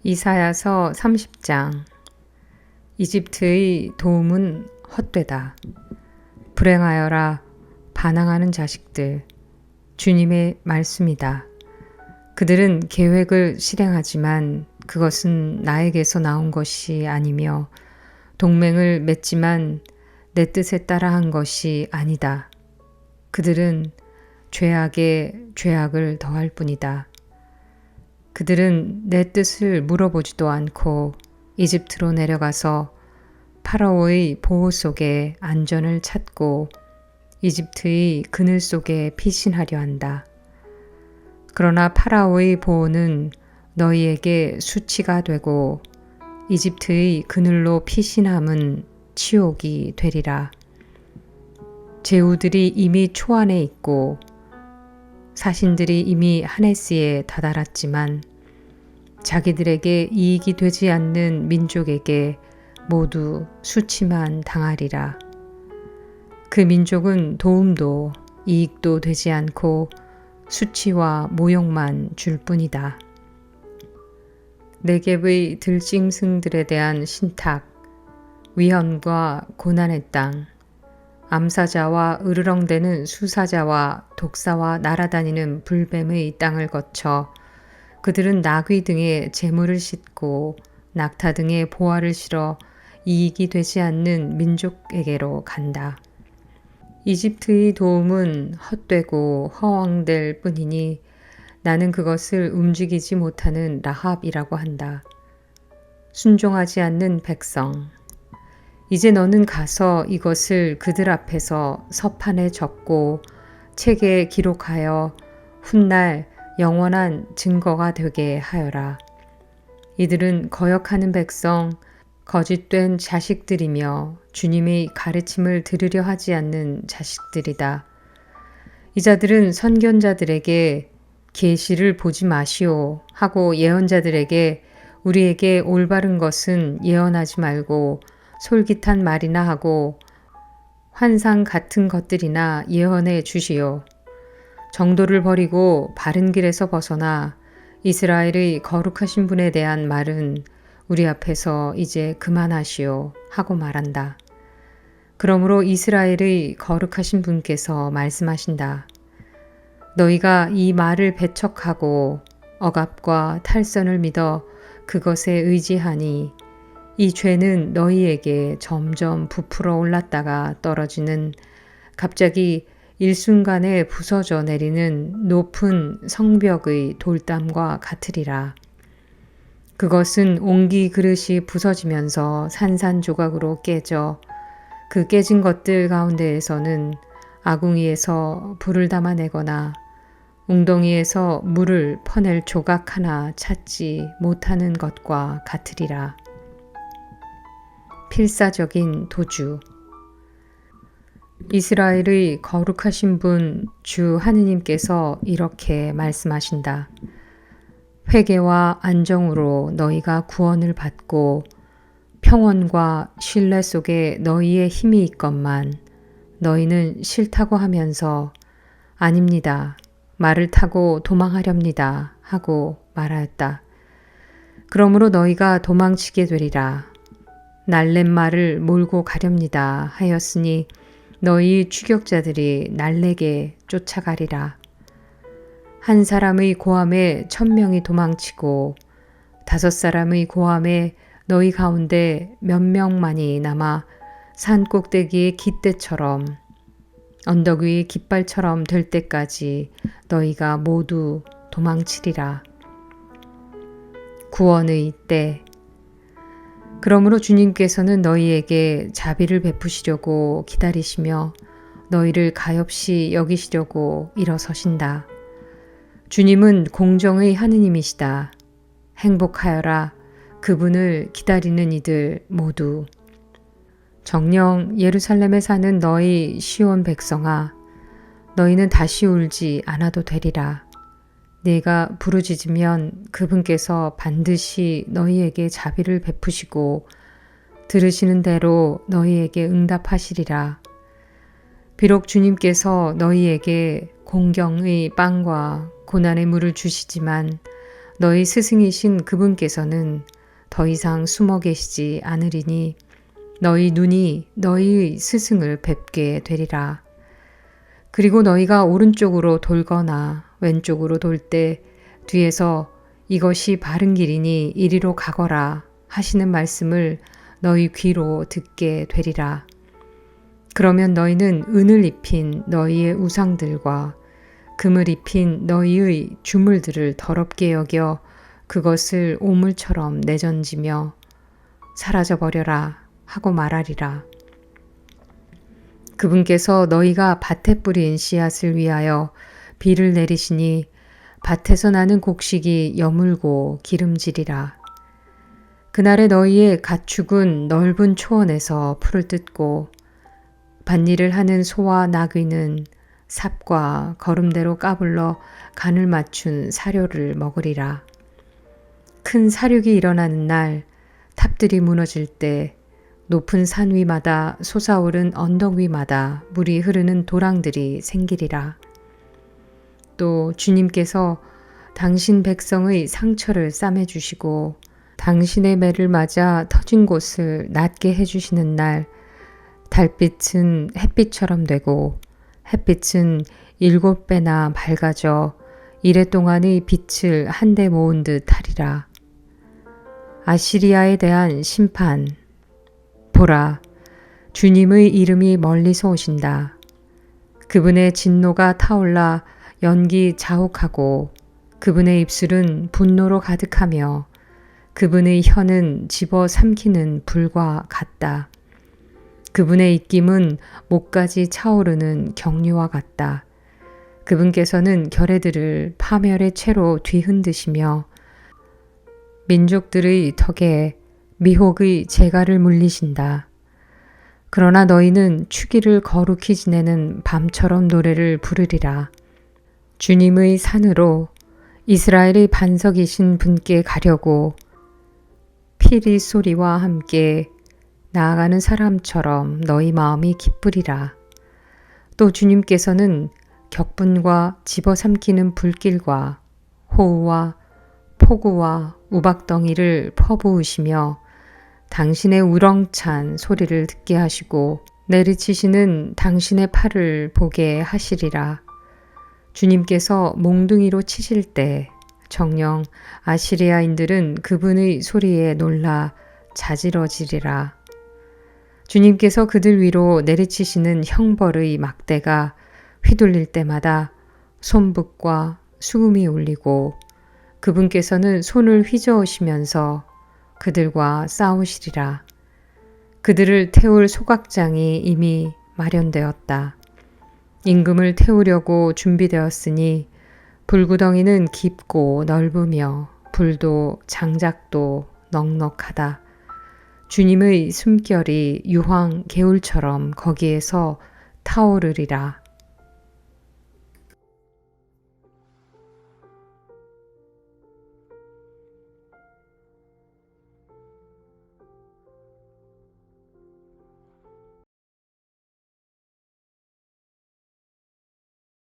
이사야서 30장. 이집트의 도움은 헛되다. 불행하여라 반항하는 자식들. 주님의 말씀이다. 그들은 계획을 실행하지만 그것은 나에게서 나온 것이 아니며 동맹을 맺지만 내 뜻에 따라 한 것이 아니다. 그들은 죄악에 죄악을 더할 뿐이다. 그들은 내 뜻을 물어보지도 않고 이집트로 내려가서 파라오의 보호 속에 안전을 찾고 이집트의 그늘 속에 피신하려 한다. 그러나 파라오의 보호는 너희에게 수치가 되고 이집트의 그늘로 피신함은 치욕이 되리라. 제후들이 이미 초안에 있고 사신들이 이미 하네스에 다다랐지만 자기들에게 이익이 되지 않는 민족에게 모두 수치만 당하리라. 그 민족은 도움도 이익도 되지 않고 수치와 모욕만 줄 뿐이다. 네겝의 들짐승들에 대한 신탁, 위험과 고난의 땅, 암사자와 으르렁대는 수사자와 독사와 날아다니는 불뱀의 땅을 거쳐 그들은 나귀 등에 재물을 싣고 낙타 등에 보화를 실어 이익이 되지 않는 민족에게로 간다. 이집트의 도움은 헛되고 허황될 뿐이니 나는 그것을 움직이지 못하는 라합이라고 한다. 순종하지 않는 백성. 이제 너는 가서 이것을 그들 앞에서 서판에 적고 책에 기록하여 훗날 영원한 증거가 되게 하여라. 이들은 거역하는 백성, 거짓된 자식들이며 주님의 가르침을 들으려 하지 않는 자식들이다. 이 자들은 선견자들에게 계시를 보지 마시오 하고 예언자들에게 우리에게 올바른 것은 예언하지 말고 솔깃한 말이나 하고 환상 같은 것들이나 예언해 주시오. 정도를 버리고 바른 길에서 벗어나 이스라엘의 거룩하신 분에 대한 말은 우리 앞에서 이제 그만하시오 하고 말한다. 그러므로 이스라엘의 거룩하신 분께서 말씀하신다. 너희가 이 말을 배척하고 억압과 탈선을 믿어 그것에 의지하니 이 죄는 너희에게 점점 부풀어 올랐다가 떨어지는 갑자기 일순간에 부서져 내리는 높은 성벽의 돌담과 같으리라. 그것은 옹기 그릇이 부서지면서 산산조각으로 깨져 그 깨진 것들 가운데에서는 아궁이에서 불을 담아내거나 웅덩이에서 물을 퍼낼 조각 하나 찾지 못하는 것과 같으리라. 필사적인 도주. 이스라엘의 거룩하신 분 주 하느님께서 이렇게 말씀하신다. 회개와 안정으로 너희가 구원을 받고 평온과 신뢰 속에 너희의 힘이 있건만 너희는 싫다고 하면서 아닙니다. 말을 타고 도망하렵니다. 하고 말하였다. 그러므로 너희가 도망치게 되리라. 날렛말을 몰고 가렵니다. 하였으니 너희 추격자들이 날래게 쫓아가리라. 한 사람의 고함에 1000명이 도망치고 5사람의 고함에 너희 가운데 몇 명만이 남아 산 꼭대기의 깃대처럼 언덕 위의 깃발처럼 될 때까지 너희가 모두 도망치리라. 구원의 때. 그러므로 주님께서는 너희에게 자비를 베푸시려고 기다리시며 너희를 가엾이 여기시려고 일어서신다. 주님은 공정의 하느님이시다. 행복하여라. 그분을 기다리는 이들 모두. 정녕 예루살렘에 사는 너희 시온 백성아, 너희는 다시 울지 않아도 되리라. 네가 부르짖으면 그분께서 반드시 너희에게 자비를 베푸시고 들으시는 대로 너희에게 응답하시리라. 비록 주님께서 너희에게 공경의 빵과 고난의 물을 주시지만 너희 스승이신 그분께서는 더 이상 숨어 계시지 않으리니 너희 눈이 너희의 스승을 뵙게 되리라. 그리고 너희가 오른쪽으로 돌거나 왼쪽으로 돌 때 뒤에서 이것이 바른 길이니 이리로 가거라 하시는 말씀을 너희 귀로 듣게 되리라. 그러면 너희는 은을 입힌 너희의 우상들과 금을 입힌 너희의 주물들을 더럽게 여겨 그것을 오물처럼 내던지며 사라져버려라 하고 말하리라. 그분께서 너희가 밭에 뿌린 씨앗을 위하여 비를 내리시니 밭에서 나는 곡식이 여물고 기름지리라. 그날에 너희의 가축은 넓은 초원에서 풀을 뜯고 밭일을 하는 소와 나귀는 삽과 거름대로 까불러 간을 맞춘 사료를 먹으리라. 큰 사륙이 일어나는 날 탑들이 무너질 때 높은 산 위마다 솟아오른 언덕 위마다 물이 흐르는 도랑들이 생기리라. 또 주님께서 당신 백성의 상처를 싸매주시고 당신의 매를 맞아 터진 곳을 낫게 해주시는 날 달빛은 햇빛처럼 되고 햇빛은 7배나 밝아져 이래 동안의 빛을 한데 모은 듯 하리라. 아시리아에 대한 심판. 보라, 주님의 이름이 멀리서 오신다. 그분의 진노가 타올라 연기 자욱하고 그분의 입술은 분노로 가득하며 그분의 혀는 집어 삼키는 불과 같다. 그분의 입김은 목까지 차오르는 경류와 같다. 그분께서는 결의들을 파멸의 채로 뒤흔드시며 민족들의 턱에 미혹의 재갈을 물리신다. 그러나 너희는 추기를 거룩히 지내는 밤처럼 노래를 부르리라. 주님의 산으로 이스라엘의 반석이신 분께 가려고 피리 소리와 함께 나아가는 사람처럼 너희 마음이 기쁘리라. 또 주님께서는 격분과 집어삼키는 불길과 호우와 폭우와 우박덩이를 퍼부으시며 당신의 우렁찬 소리를 듣게 하시고 내리치시는 당신의 팔을 보게 하시리라. 주님께서 몽둥이로 치실 때 정녕 아시리아인들은 그분의 소리에 놀라 자지러지리라. 주님께서 그들 위로 내리치시는 형벌의 막대가 휘둘릴 때마다 손붓과 수금이 울리고 그분께서는 손을 휘저으시면서 그들과 싸우시리라. 그들을 태울 소각장이 이미 마련되었다. 임금을 태우려고 준비되었으니 불구덩이는 깊고 넓으며 불도 장작도 넉넉하다. 주님의 숨결이 유황 개울처럼 거기에서 타오르리라.